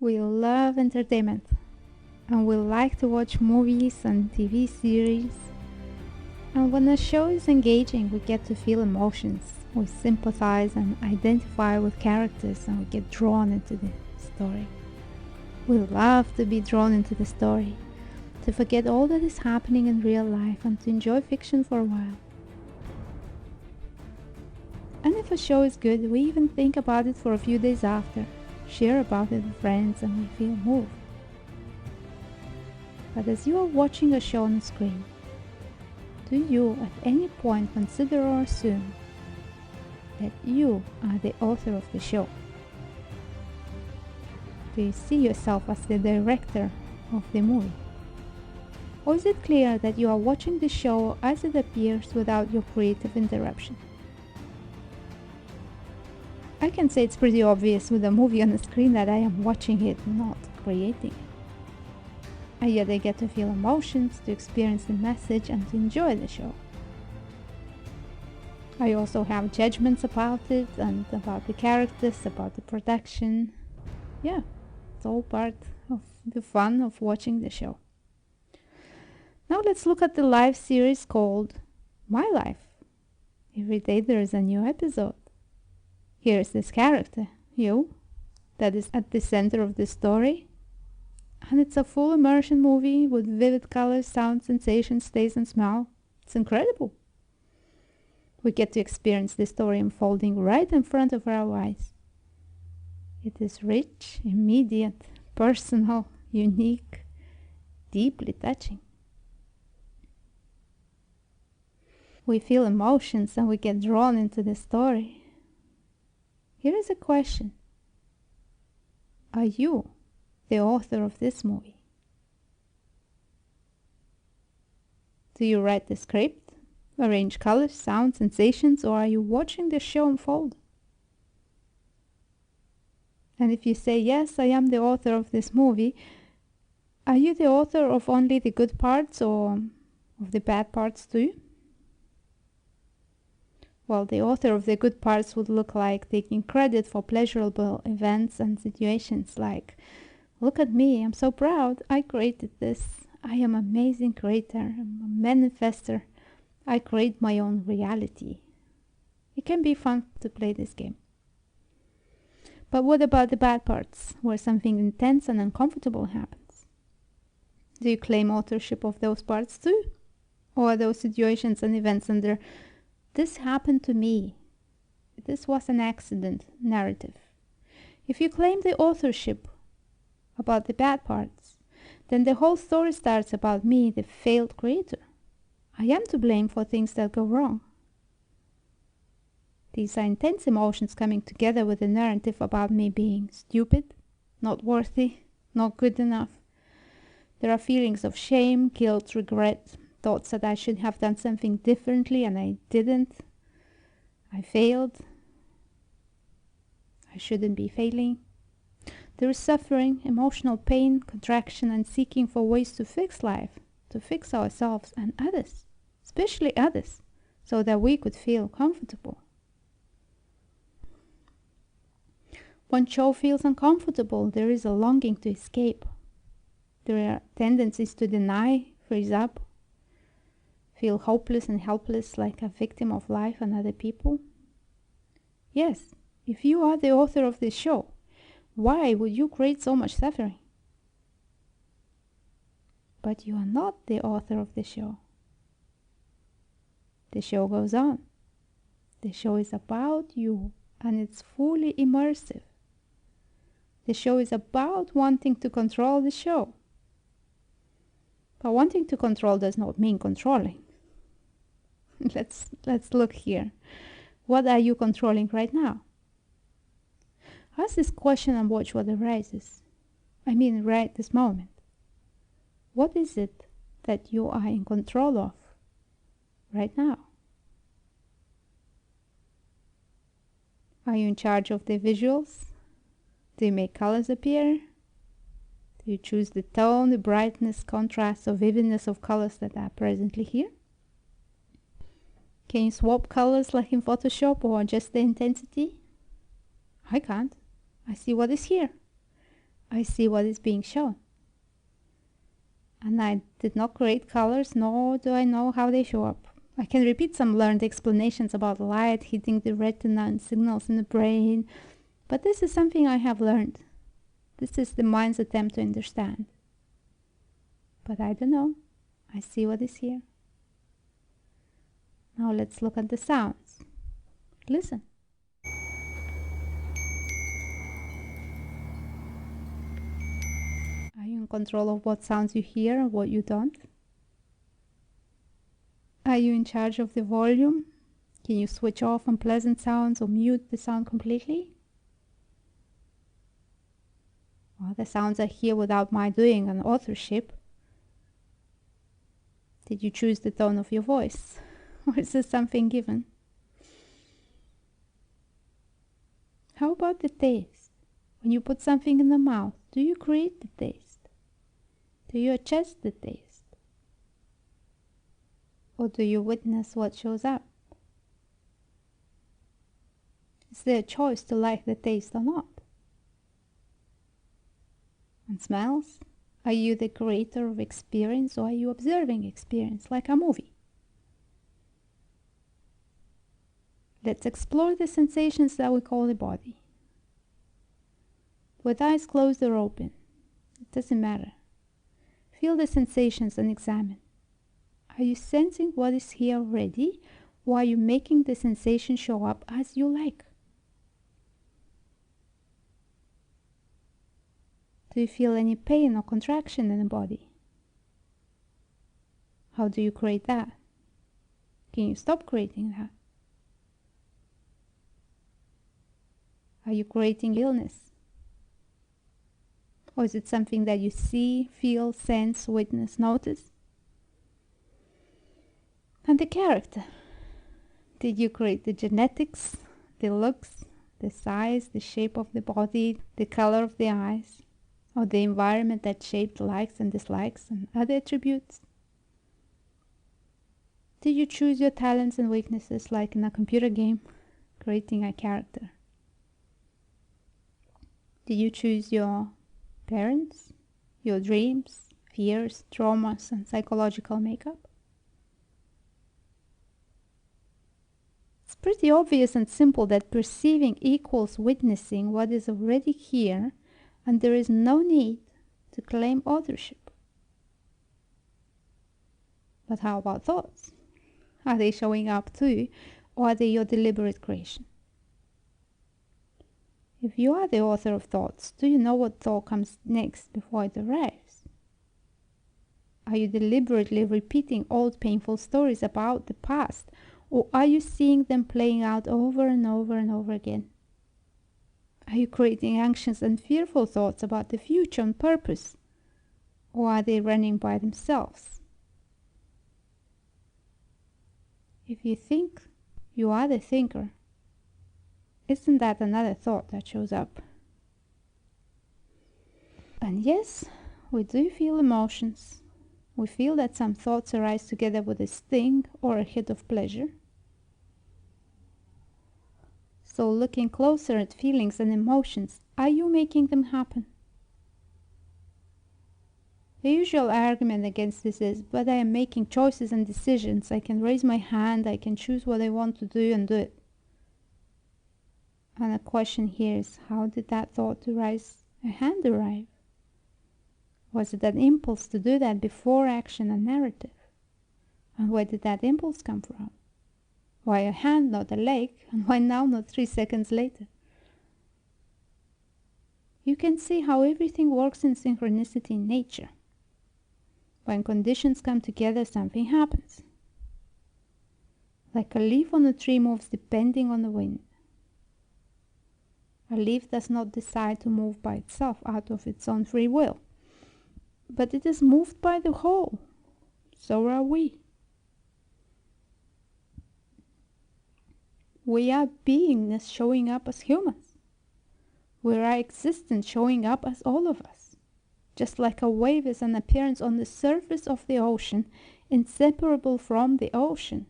We love entertainment and we like to watch movies and TV series. And when a show is engaging, we get to feel emotions. We sympathize and identify with characters and we get drawn into the story. We love to be drawn into the story, to forget all that is happening in real life and to enjoy fiction for a while. And if a show is good, we even think about it for a few days after, share about it with friends, and we feel moved. But as you are watching a show on the screen, do you at any point consider or assume that you are the author of the show? Do you see yourself as the director of the movie? Or is it clear that you are watching the show as it appears without your creative interruption? I can say it's pretty obvious with a movie on the screen that I am watching it, not creating it. And yet I get to feel emotions, to experience the message, and to enjoy the show. I also have judgments about it, and about the characters, about the production. Yeah, it's all part of the fun of watching the show. Now let's look at the live series called My Life. Every day there is a new episode. Here's this character, you, that is at the center of the story. And it's a full immersion movie with vivid colors, sound, sensations, taste, and smell. It's incredible. We get to experience the story unfolding right in front of our eyes. It is rich, immediate, personal, unique, deeply touching. We feel emotions and we get drawn into the story. Here is a question. Are you the author of this movie? Do you write the script, arrange colors, sounds, sensations, or are you watching the show unfold? And if you say, yes, I am the author of this movie, are you the author of only the good parts or of the bad parts too? Well, the author of the good parts would look like taking credit for pleasurable events and situations like, look at me, I'm so proud, I created this. I am an amazing creator, I'm a manifester. I create my own reality. It can be fun to play this game. But what about the bad parts, where something intense and uncomfortable happens? Do you claim authorship of those parts too? Or are those situations and events under this happened to me, this was an accident narrative? If you claim the authorship about the bad parts, then the whole story starts about me, the failed creator. I am to blame for things that go wrong. These are intense emotions coming together with a narrative about me being stupid, not worthy, not good enough. There are feelings of shame, guilt, regret, thoughts that I should have done something differently and I didn't. I failed. I shouldn't be failing. There is suffering, emotional pain, contraction, and seeking for ways to fix life, to fix ourselves and others, especially others, so that we could feel comfortable. When show feels uncomfortable, there is a longing to escape. There are tendencies to deny, freeze up, feel hopeless and helpless like a victim of life and other people. Yes, if you are the author of this show, why would you create so much suffering? But you are not the author of the show. The show goes on. The show is about you and it's fully immersive. The show is about wanting to control the show. But wanting to control does not mean controlling. Let's look here. What are you controlling right now? Ask this question and watch what arises. I mean, right this moment. What is it that you are in control of right now? Are you in charge of the visuals? Do you make colors appear? Do you choose the tone, the brightness, contrast, or vividness of colors that are presently here? Can you swap colors like in Photoshop or just the intensity? I can't. I see what is here. I see what is being shown. And I did not create colors, nor do I know how they show up. I can repeat some learned explanations about light hitting the retina and signals in the brain, but this is something I have learned. This is the mind's attempt to understand. But I don't know. I see what is here. Now let's look at the sounds. Listen. Are you in control of what sounds you hear and what you don't? Are you in charge of the volume? Can you switch off unpleasant sounds or mute the sound completely? Well, the sounds are here without my doing an authorship. Did you choose the tone of your voice? Or is this something given? How about the taste? When you put something in the mouth, do you create the taste? Do you adjust the taste? Or do you witness what shows up? Is there a choice to like the taste or not? And smells? Are you the creator of experience, or are you observing experience like a movie? Let's explore the sensations that we call the body. With eyes closed or open, it doesn't matter. Feel the sensations and examine. Are you sensing what is here already, or are you making the sensation show up as you like? Do you feel any pain or contraction in the body? How do you create that? Can you stop creating that? Are you creating illness? Or is it something that you see, feel, sense, witness, notice? And the character. Did you create the genetics, the looks, the size, the shape of the body, the color of the eyes, or the environment that shaped likes and dislikes and other attributes? Did you choose your talents and weaknesses like in a computer game, creating a character? Did you choose your parents, your dreams, fears, traumas, and psychological makeup? It's pretty obvious and simple that perceiving equals witnessing what is already here, and there is no need to claim authorship. But how about thoughts? Are they showing up too, or are they your deliberate creation? If you are the author of thoughts, do you know what thought comes next before it arrives? Are you deliberately repeating old painful stories about the past, or are you seeing them playing out over and over and over again? Are you creating anxious and fearful thoughts about the future on purpose, or are they running by themselves? If you think, you are the thinker. Isn't that another thought that shows up? And yes, we do feel emotions. We feel that some thoughts arise together with a sting or a hit of pleasure. So looking closer at feelings and emotions, are you making them happen? The usual argument against this is, but I am making choices and decisions. I can raise my hand, I can choose what I want to do and do it. And the question here is, how did that thought to raise a hand arrive? Was it an impulse to do that before action and narrative? And where did that impulse come from? Why a hand, not a leg? And why now, not 3 seconds later? You can see how everything works in synchronicity in nature. When conditions come together, something happens. Like a leaf on a tree moves depending on the wind. A leaf does not decide to move by itself out of its own free will, but it is moved by the whole. So are we. We are beingness showing up as humans. We are existence showing up as all of us. Just like a wave is an appearance on the surface of the ocean, inseparable from the ocean,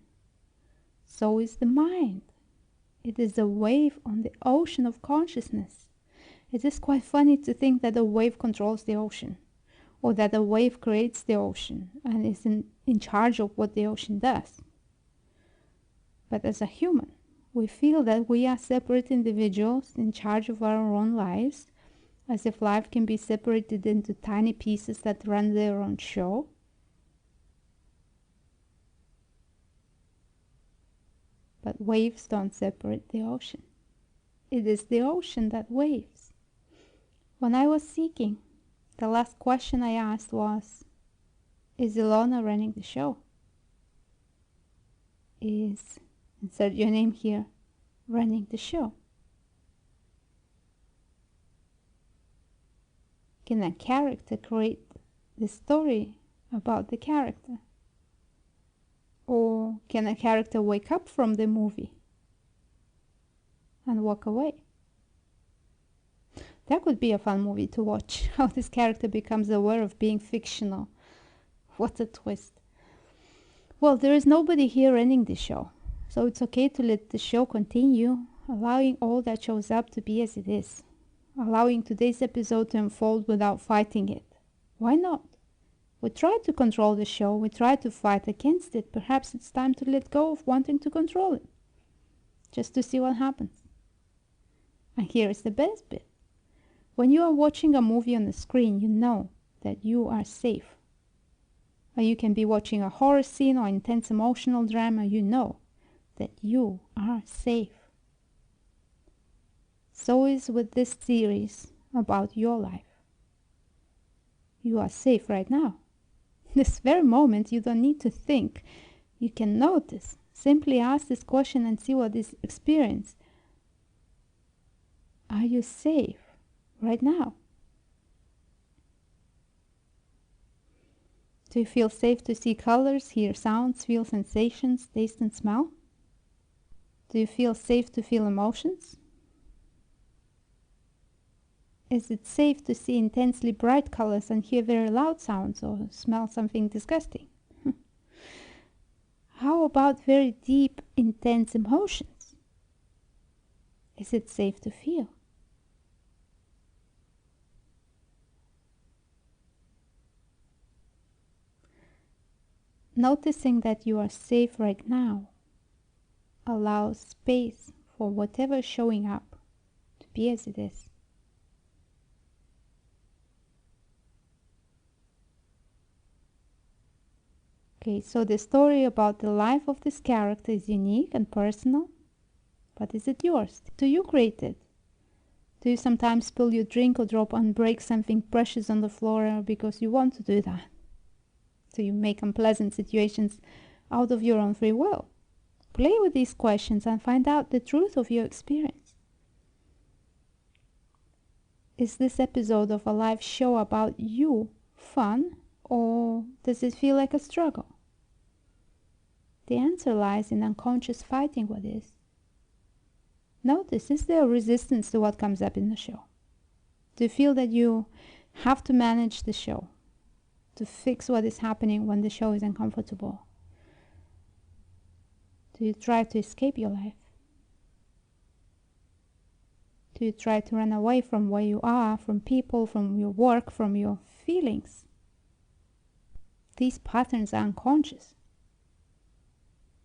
so is the mind. It is a wave on the ocean of consciousness, It is quite funny to think that a wave controls the ocean, or that a wave creates the ocean and is in charge of what the ocean does. But as a human, we feel that we are separate individuals in charge of our own lives, as if life can be separated into tiny pieces that run their own show. But waves don't separate the ocean. It is the ocean that waves. When I was seeking, the last question I asked was, is Ilona running the show? Is, insert your name here, running the show? Can a character create the story about the character? Or can a character wake up from the movie and walk away? That could be a fun movie to watch, how this character becomes aware of being fictional. What a twist. Well, there is nobody here running the show, so it's okay to let the show continue, allowing all that shows up to be as it is, allowing today's episode to unfold without fighting it. Why not? We try to control the show, we try to fight against it. Perhaps it's time to let go of wanting to control it, just to see what happens. And here is the best bit. When you are watching a movie on the screen, you know that you are safe. Or you can be watching a horror scene or intense emotional drama, you know that you are safe. So is with this series about your life. You are safe right now. This very moment, you don't need to think. You can notice. Simply ask this question and see what is experienced. Are you safe right now? Do you feel safe to see colors, hear sounds, feel sensations, taste and smell? Do you feel safe to feel emotions? Is it safe to see intensely bright colors and hear very loud sounds or smell something disgusting? How about very deep, intense emotions? Is it safe to feel? Noticing that you are safe right now allows space for whatever is showing up to be as it is. Okay, so the story about the life of this character is unique and personal, but is it yours? Do you create it? Do you sometimes spill your drink or drop and break something precious on the floor because you want to do that? Do you make unpleasant situations out of your own free will? Play with these questions and find out the truth of your experience. Is this episode of a live show about you fun, or does it feel like a struggle? The answer lies in unconscious fighting what is. Notice, is there a resistance to what comes up in the show? Do you feel that you have to manage the show, to fix what is happening when the show is uncomfortable? Do you try to escape your life? Do you try to run away from where you are, from people, from your work, from your feelings? These patterns are unconscious.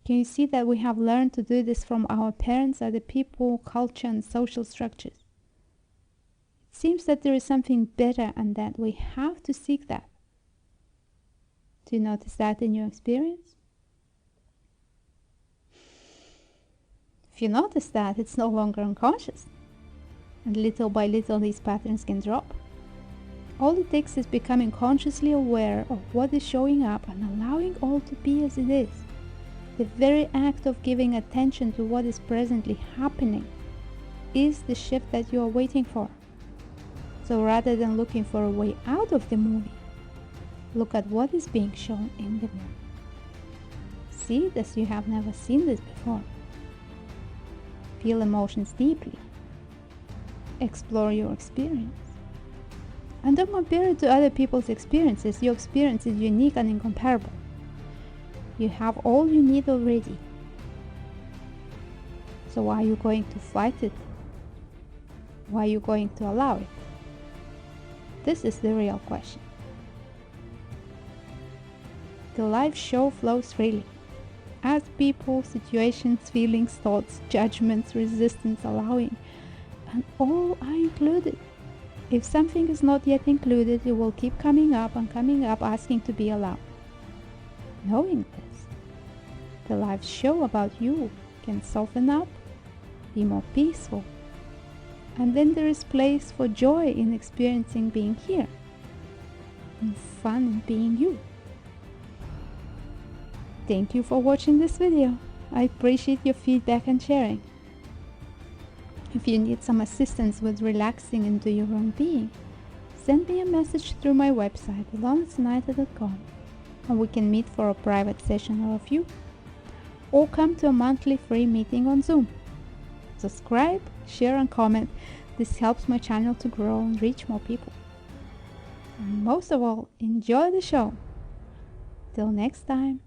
Can you see that we have learned to do this from our parents, other people, culture, and social structures? It seems that there is something better and that we have to seek that. Do you notice that in your experience? If you notice that, it's no longer unconscious. And little by little, these patterns can drop. All it takes is becoming consciously aware of what is showing up and allowing all to be as it is. The very act of giving attention to what is presently happening is the shift that you are waiting for. So rather than looking for a way out of the movie, look at what is being shown in the movie. See it as you have never seen this before. Feel emotions deeply. Explore your experience. And don't compare it to other people's experiences. Your experience is unique and incomparable. You have all you need already. So why are you going to fight it? Why are you going to allow it? This is the real question. The life show flows freely. As people, situations, feelings, thoughts, judgments, resistance, allowing, and all are included. If something is not yet included, it will keep coming up, asking to be allowed. Knowing this, the life show about you can soften up, be more peaceful, and then there is place for joy in experiencing being here, and fun in being you. Thank you for watching this video. I appreciate your feedback and sharing. If you need some assistance with relaxing into your own being, send me a message through my website, ilonaznaita.com, and we can meet for a private session or a few, or come to a monthly free meeting on Zoom. Subscribe, share and comment. This helps my channel to grow and reach more people. And most of all, enjoy the show. Till next time.